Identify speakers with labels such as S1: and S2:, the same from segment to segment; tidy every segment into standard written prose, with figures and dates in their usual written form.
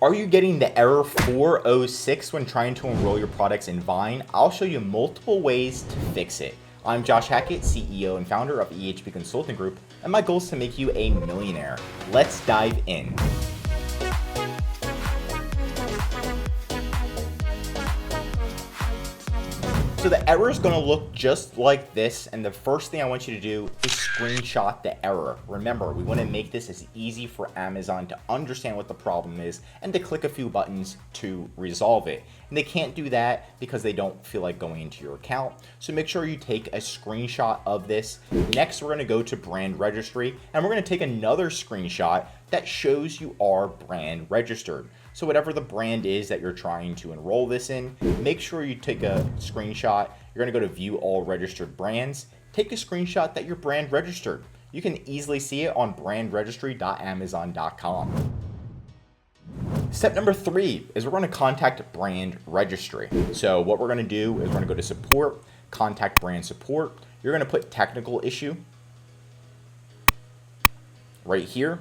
S1: Are you getting the error 406 when trying to enroll your products in Vine? I'll show you multiple ways to fix it. I'm Josh Hackett, CEO and founder of EHP Consulting Group, and my goal is to make you a millionaire. Let's dive in. So the error is going to look just like this, and the first thing I want you to do is screenshot the error. Remember, we want to make this as easy for Amazon to understand what the problem is and to click a few buttons to resolve it. And they can't do that because they don't feel like going into your account. So make sure you take a screenshot of this. Next, we're going to go to brand registry, and we're going to take another screenshot that shows you are brand registered. So whatever the brand is that you're trying to enroll this in, make sure you take a screenshot. You're going to go to view all registered brands. Take a screenshot that you're brand registered. You can easily see it on brandregistry.amazon.com. Step number 3 is we're going to contact brand registry. So what we're going to do is we're going to go to support, contact brand support. You're going to put technical issue right here.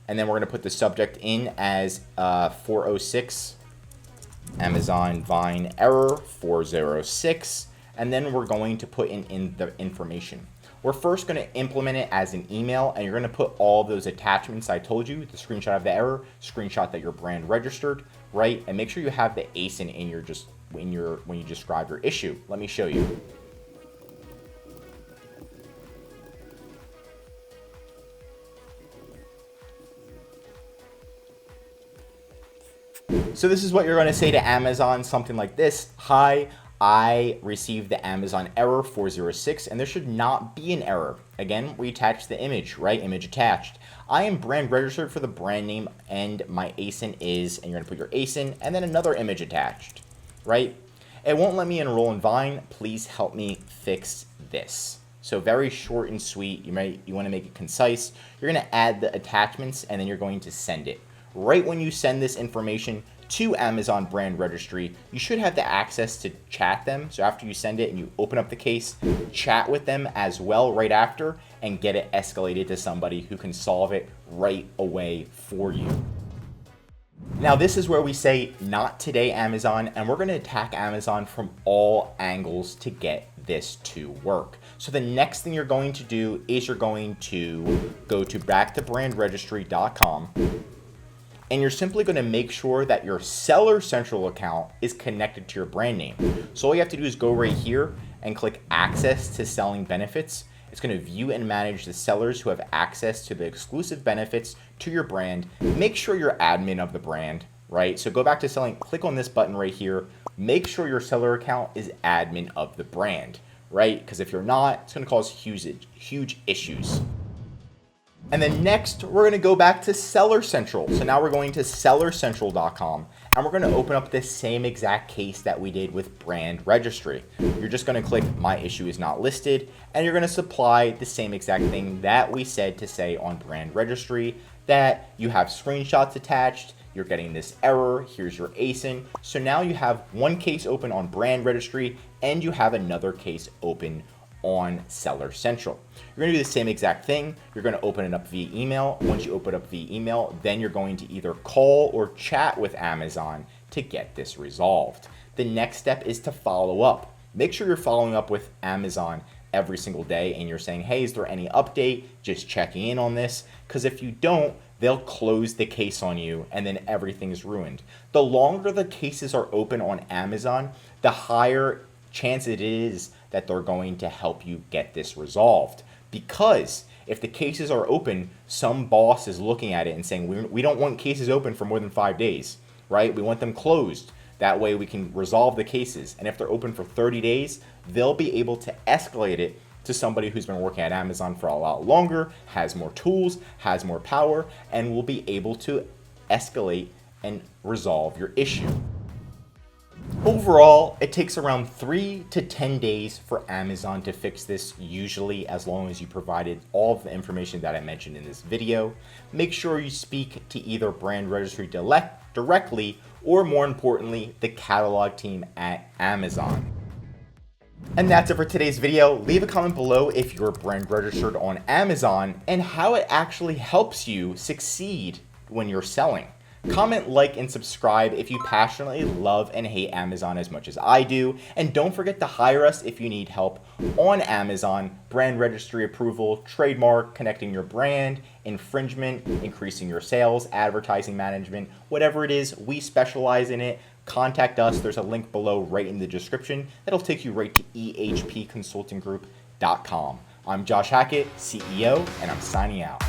S1: And then we're going to put the subject in as 406, Amazon Vine error 406. And then we're going to put in the information. We're first going to implement it as an email, and you're going to put all those attachments I told you, the screenshot of the error, screenshot that you're brand registered, right? And make sure you have the ASIN in your when you describe your issue. Let me show you. So this is what you're going to say to Amazon, something like this. Hi, I received the Amazon error 406, and there should not be an error. Again, we attach the image, right? Image attached. I am brand registered for the brand name, and my ASIN is, and you're going to put your ASIN, and then another image attached, right? It won't let me enroll in Vine. Please help me fix this. So very short and sweet. You want to make it concise. You're going to add the attachments, and then you're going to send it. Right when you send this information to Amazon Brand Registry, you should have the access to chat them. So after you send it and you open up the case, chat with them as well right after and get it escalated to somebody who can solve it right away for you. Now this is where we say, not today, Amazon, and we're going to attack Amazon from all angles to get this to work. So the next thing you're going to do is you're going to go to back-to-brandregistry.com. And you're simply going to make sure that your Seller Central account is connected to your brand name. So all you have to do is go right here and click Access to Selling Benefits. It's going to view and manage the sellers who have access to the exclusive benefits to your brand. Make sure you're admin of the brand, right? So go back to selling, click on this button right here. Make sure your seller account is admin of the brand, right? Because if you're not, it's going to cause huge issues. And then next, we're going to go back to Seller Central. So now we're going to sellercentral.com, and we're going to open up the same exact case that we did with brand registry. You're just going to click my issue is not listed, and you're going to supply the same exact thing that we said to say on brand registry, that you have screenshots attached, you're getting this error, here's your ASIN. So now you have one case open on brand registry, and you have another case open on Seller Central. You're going to do the same exact thing. You're going to open it up via email. Once you open up via email, then you're going to either call or chat with Amazon to get this resolved. The next step is to follow up. Make sure you're following up with Amazon every single day and you're saying, hey, is there any update? Just checking in on this. Because if you don't, they'll close the case on you and then everything is ruined. The longer the cases are open on Amazon, the higher chance it is that they're going to help you get this resolved. Because if the cases are open, some boss is looking at it and saying, we don't want cases open for more than 5 days, right? We want them closed. That way we can resolve the cases. And if they're open for 30 days, they'll be able to escalate it to somebody who's been working at Amazon for a lot longer, has more tools, has more power, and will be able to escalate and resolve your issue. Overall, it takes around 3 to 10 days for Amazon to fix this, usually as long as you provided all of the information that I mentioned in this video. Make sure you speak to either brand registry directly or, more importantly, the catalog team at Amazon. And that's it for today's video. Leave a comment below if you're brand registered on Amazon and how it actually helps you succeed when you're selling. Comment, like, and subscribe if you passionately love and hate Amazon as much as I do. And don't forget to hire us if you need help on Amazon, brand registry approval, trademark, connecting your brand, infringement, increasing your sales, advertising management, whatever it is, we specialize in it. Contact us. There's a link below right in the description that'll take you right to ehpconsultinggroup.com. I'm Josh Hackett, CEO, and I'm signing out.